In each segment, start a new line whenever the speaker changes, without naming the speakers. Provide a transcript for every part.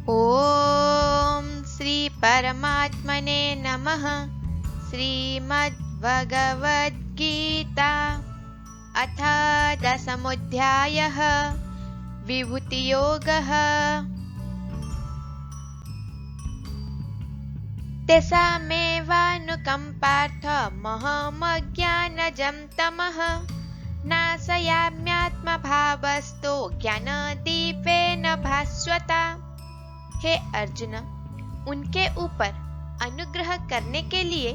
ओम श्री परमात्मने नमः। श्रीमद्भगवद्गीता अथ दशमोऽध्यायः विभूतियोगः। तेषामेवानुकम्पार्थ महमज्ञानजं तमः नाशयाम्यात्मभावस्तो ज्ञानदीपेन भास्वता। हे अर्जुन, उनके ऊपर अनुग्रह करने के लिए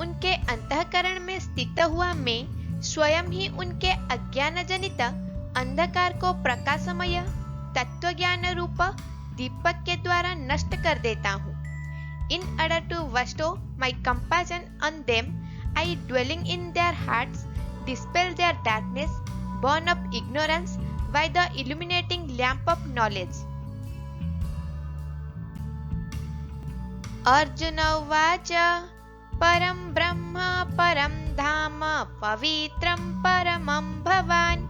उनके अंतःकरण में स्थित हुआ मैं स्वयं ही उनके अज्ञान जनित अंधकार को प्रकाशमय तत्वज्ञान रूप दीपक के द्वारा नष्ट कर देता हूँ। In order to bestow my compassion on them, I, dwelling in their hearts, dispel their darkness, burn up ignorance by the illuminating lamp of knowledge. Arjun उवाच परं ब्रह्म परं धाम पवित्रं परमं भवान्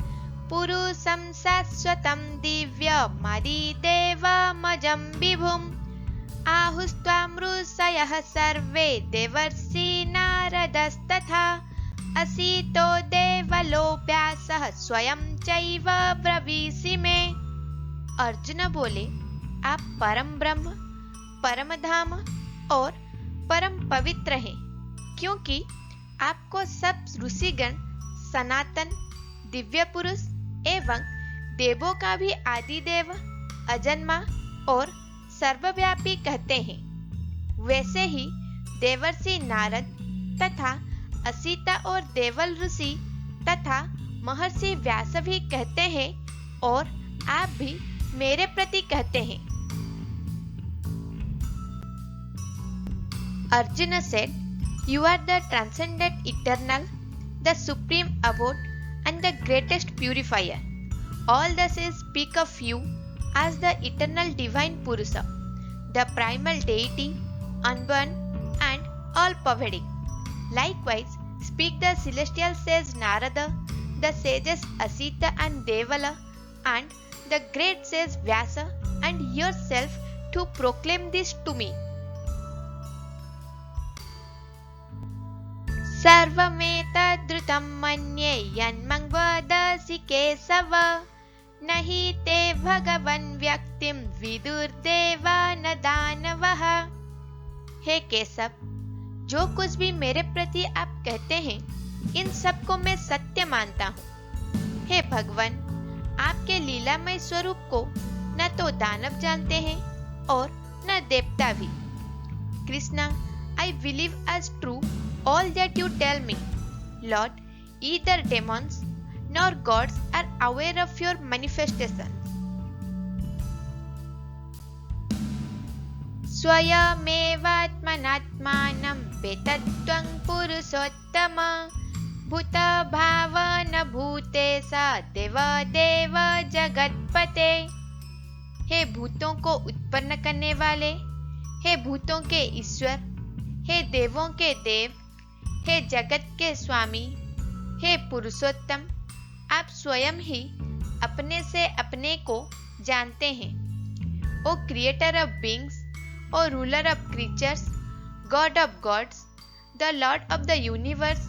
पुरुषं शाश्वतं दिव्यमदिदेवमजं विभुम् आहुस्त्वां ऋषयः सर्वे देवर्षि नारदस्तथा असितो देवलो व्यासः स्वयं चैव ब्रवीषि मे। अर्जुन बोले, आप परम ब्रह्म, परम धाम और परम पवित्र हैं, क्योंकि आपको सब ऋषिगण सनातन दिव्य पुरुष एवं देवों का भी आदि देव, अजन्मा और सर्वव्यापी कहते हैं। वैसे ही देवर्षि नारद तथा असिता और देवल ऋषि तथा महर्षि व्यास भी कहते हैं और आप भी मेरे प्रति कहते हैं। Arjuna said, "You are the transcendent eternal, the supreme abode and the greatest purifier. All the saints speak of you as the eternal divine Purusha, the primal deity, unborn and all-pervading. Likewise speak the celestial sage Narada, the sages Asita and Devala, and the great sage Vyasa, and yourself to proclaim this to me. सर्वमेतद्रुतं मन्ये यन्मं वदसि केशव न हि ते भगवन् व्यक्तिं विदुर्देवा न दानवः। हे केशव, जो कुछ भी मेरे प्रति आप कहते हैं, इन सब को मैं सत्य मानता हूँ। हे भगवान, आपके लीलामय स्वरूप को न तो दानव जानते हैं और न देवता भी। Krishna, I believe as true all that you tell me. Lord, either demons nor gods are aware of your manifestations. स्वयमेवात्मनात्मानं वेत्तं पुरुषोत्तम भूतभावन भूतेश देवदेव जगत्पते। हे भूतों को उत्पन्न करने वाले, हे भूतों के ईश्वर, हे देवों के देव, हे जगत के स्वामी, हे पुरुषोत्तम, आप स्वयं ही अपने से अपने को जानते हैं। O creator of beings, O ruler of creatures, God of gods, the Lord of the universe,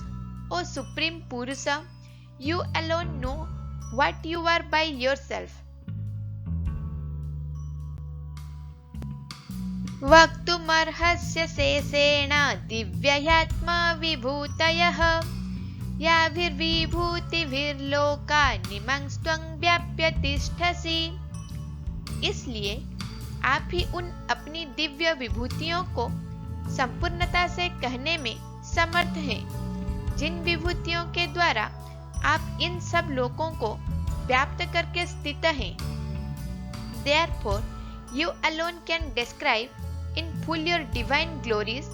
O supreme Purusha, you alone know what you are by yourself. वक्तुमर्हस्य शेषेण दिव्यह्यात्मा विभूतयः याभिर्विभूतिभिर्लोकान् त्वं व्याप्य तिष्ठसि। इसलिए आप ही उन अपनी दिव्य विभूतियों को संपूर्णता से कहने में समर्थ हैं, जिन विभूतियों के द्वारा आप इन सब लोकों को व्याप्त करके स्थित हैं। Therefore, you alone can describe in full your divine glories,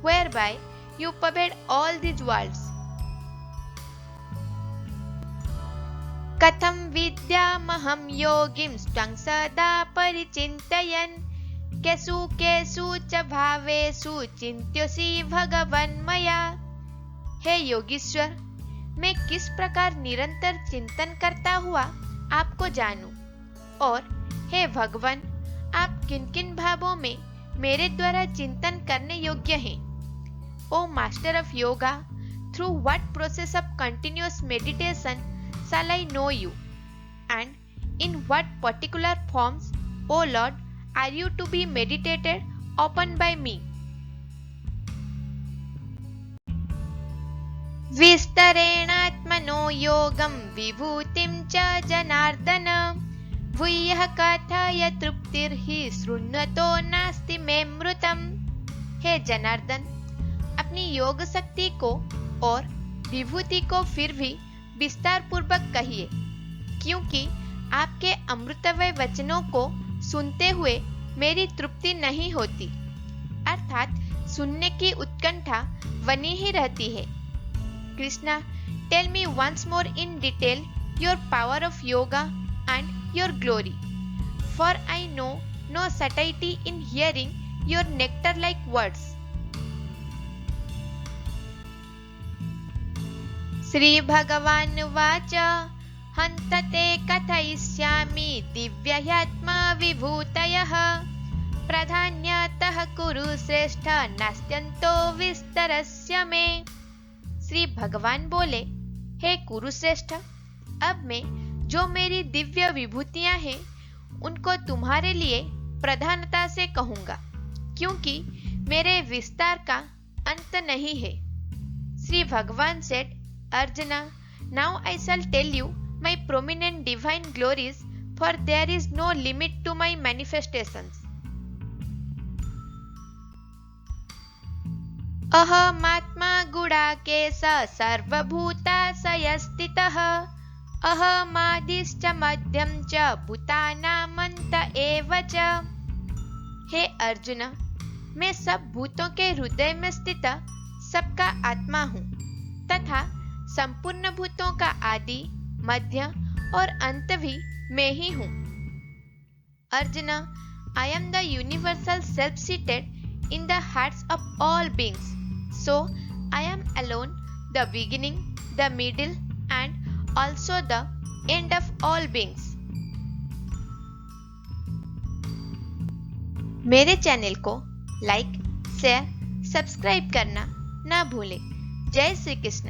whereby you pervade all these worlds. कथं विद्यामहं योगिं त्वं सदा परिचिन्तयन् केषु केषु च भावेषु चिन्त्योऽसि भगवन् मया। हे योगीश्वर, मैं किस प्रकार निरंतर चिंतन करता हुआ आपको जानूं, और हे भगवान, आप किन किन भावों में मेरे द्वारा चिंतन करने योग्य हैं? O Master of Yoga, through what process of continuous meditation shall I know you? And in what particular forms, O Lord, are you to be meditated upon by me? विस्तरेणात्मनो योगं विभूतिं च जनार्दन भूयः कथय तृप्तिर्हि शृण्वतो नास्ति मे मृतम्। हे जनार्दन, अपनी योग शक्ति को और विभूति को फिर भी विस्तार पूर्वक कहिए, क्योंकि आपके अमृतमय वचनों को सुनते हुए मेरी तृप्ति नहीं होती, अर्थात सुनने की उत्कंठा बनी ही रहती है। Krishna, tell me once more in detail your power of yoga and your glory, for I know no satiety in hearing your nectar like words. Shri भगवानुवाच हन्त ते कथयिष्यामि दिव्यह्यात्मा विभूतयः प्राधान्यतः कुरु श्रेष्ठ नास्त्यन्तो विस्तरस्य मे। श्री भगवान बोले, हे कुरुश्रेष्ठ, अब मैं जो मेरी दिव्य विभूतियां हैं उनको तुम्हारे लिए प्रधानता से कहूंगा, क्योंकि मेरे विस्तार का अंत नहीं है। श्री भगवान said, Arjuna, now I shall tell you my prominent divine glories, for there is no limit to my manifestations. अहमात्मा गुडाकेश सर्वभूताशयस्थितः अहमादिश्च मध्यम च भूतानामन्त एव च। हे अर्जुन, मैं सब भूतों के हृदय में स्थित सबका आत्मा हूँ तथा संपूर्ण भूतों का आदि, मध्य और अंत भी मैं ही हूँ। Arjun, I am the universal self-seated in the hearts of all beings. So, I am alone, the beginning, the middle, and also the end of all beings. मेरे चैनल को लाइक, शेयर, सब्सक्राइब करना ना भूलें। जय श्री कृष्ण।